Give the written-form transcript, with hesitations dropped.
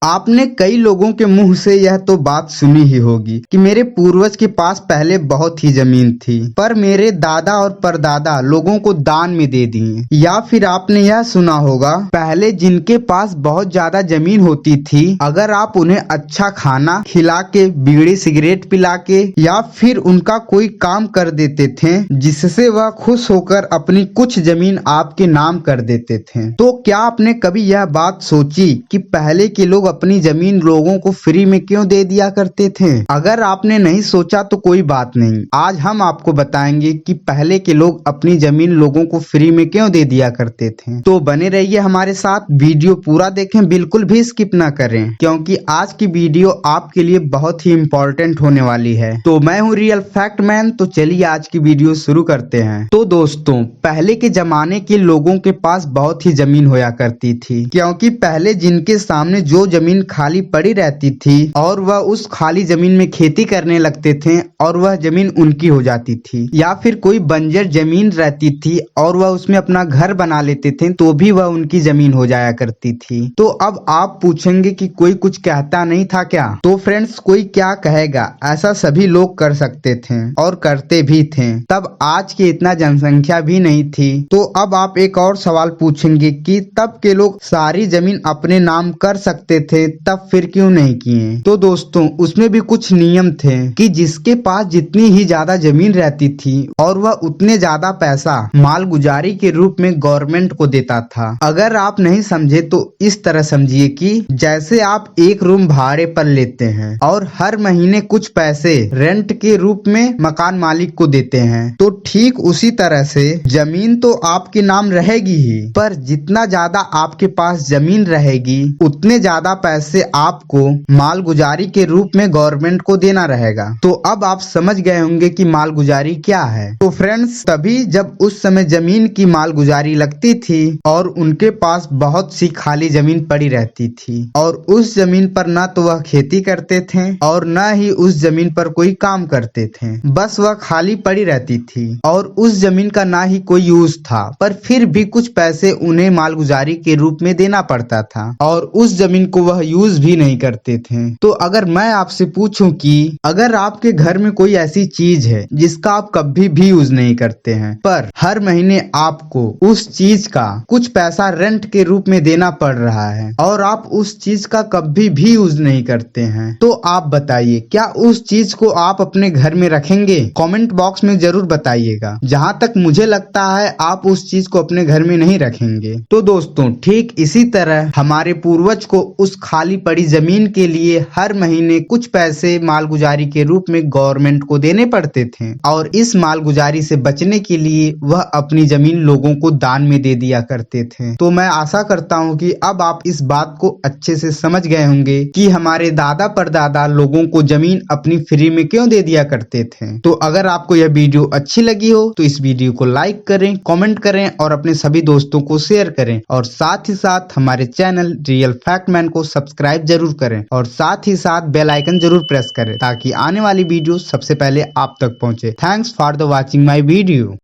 आपने कई लोगों के मुंह से यह तो बात सुनी ही होगी कि मेरे पूर्वज के पास पहले बहुत ही जमीन थी, पर मेरे दादा और परदादा लोगों को दान में दे दिए। या फिर आपने यह सुना होगा, पहले जिनके पास बहुत ज्यादा जमीन होती थी, अगर आप उन्हें अच्छा खाना खिला के, बीड़ी सिगरेट पिला के या फिर उनका कोई काम कर देते थे जिससे वह खुश होकर अपनी कुछ जमीन आपके नाम कर देते थे। तो क्या आपने कभी यह बात सोची कि पहले के लोग अपनी जमीन लोगों को फ्री में क्यों दे दिया करते थे? अगर आपने नहीं सोचा तो कोई बात नहीं, आज हम आपको बताएंगे कि पहले के लोग अपनी जमीन लोगों को फ्री में क्यों दे दिया करते थे। तो बने रहिए हमारे साथ, वीडियो पूरा देखें, बिल्कुल भी स्किप ना करें, क्योंकि आज की वीडियो आपके लिए बहुत ही इम्पोर्टेंट होने वाली है। तो मैं हूँ रियल फैक्ट मैन, तो चलिए आज की वीडियो शुरू करते हैं। तो दोस्तों, पहले के जमाने के लोगों के पास बहुत ही जमीन होया करती थी, क्योंकि पहले जिनके सामने जो जमीन खाली पड़ी रहती थी और वह उस खाली जमीन में खेती करने लगते थे और वह जमीन उनकी हो जाती थी, या फिर कोई बंजर जमीन रहती थी और वह उसमें अपना घर बना लेते थे तो भी वह उनकी जमीन हो जाया करती थी। तो अब आप पूछेंगे कि कोई कुछ कहता नहीं था क्या? तो फ्रेंड्स, कोई क्या कहेगा, ऐसा सभी लोग कर सकते थे और करते भी थे। तब आज की इतना जनसंख्या भी नहीं थी। तो अब आप एक और सवाल पूछेंगे कि तब के लोग सारी जमीन अपने नाम कर सकते थे, तब फिर क्यों नहीं किए? तो दोस्तों, उसमें भी कुछ नियम थे कि जिसके पास जितनी ही ज्यादा जमीन रहती थी और वह उतने ज्यादा पैसा मालगुजारी के रूप में गवर्नमेंट को देता था। अगर आप नहीं समझे तो इस तरह समझिए कि जैसे आप एक रूम भाड़े पर लेते हैं और हर महीने कुछ पैसे रेंट के रूप में मकान मालिक को देते हैं, तो ठीक उसी तरह से जमीन तो आपके नाम रहेगी ही, पर जितना ज्यादा आपके पास जमीन रहेगी उतने ज्यादा पैसे आपको मालगुजारी के रूप में गवर्नमेंट को देना रहेगा। तो अब आप समझ गए होंगे कि मालगुजारी क्या है। तो फ्रेंड्स, तभी जब उस समय जमीन की मालगुजारी लगती थी और उनके पास बहुत सी खाली जमीन पड़ी रहती थी और उस जमीन पर न तो वह खेती करते थे और न ही उस जमीन पर कोई काम करते थे, बस वह खाली पड़ी रहती थी और उस जमीन का ना ही कोई यूज था, पर फिर भी कुछ पैसे उन्हें मालगुजारी के रूप में देना पड़ता था और उस जमीन को वह यूज भी नहीं करते थे। तो अगर मैं आपसे पूछूं कि अगर आपके घर में कोई ऐसी चीज है जिसका आप कभी भी यूज नहीं करते हैं, पर हर महीने आपको उस चीज का कुछ पैसा रेंट के रूप में देना पड़ रहा है और आप उस चीज का कभी भी यूज नहीं करते हैं, तो आप बताइए, क्या उस चीज को आप अपने घर में रखेंगे? कमेंट बॉक्स में जरूर बताइएगा। जहां तक मुझे लगता है आप उस चीज को अपने घर में नहीं रखेंगे। तो दोस्तों, ठीक इसी तरह हमारे पूर्वज को उस खाली पड़ी जमीन के लिए हर महीने कुछ पैसे मालगुजारी के रूप में गवर्नमेंट को देने पड़ते थे और इस मालगुजारी से बचने के लिए वह अपनी जमीन लोगों को दान में दे दिया करते थे। तो मैं आशा करता हूं कि अब आप इस बात को अच्छे से समझ गए होंगे कि हमारे दादा परदादा लोगों को जमीन अपनी फ्री में क्यों दे दिया करते थे। तो अगर आपको यह वीडियो अच्छी लगी हो तो इस वीडियो को लाइक करें, कमेंट करें और अपने सभी दोस्तों को शेयर करें और साथ ही साथ हमारे चैनल रियल फैक्ट मैन को सब्सक्राइब जरूर करें और साथ ही साथ बेल आइकन जरूर प्रेस करें ताकि आने वाली वीडियो सबसे पहले आप तक पहुंचे। Thanks for the watching my video.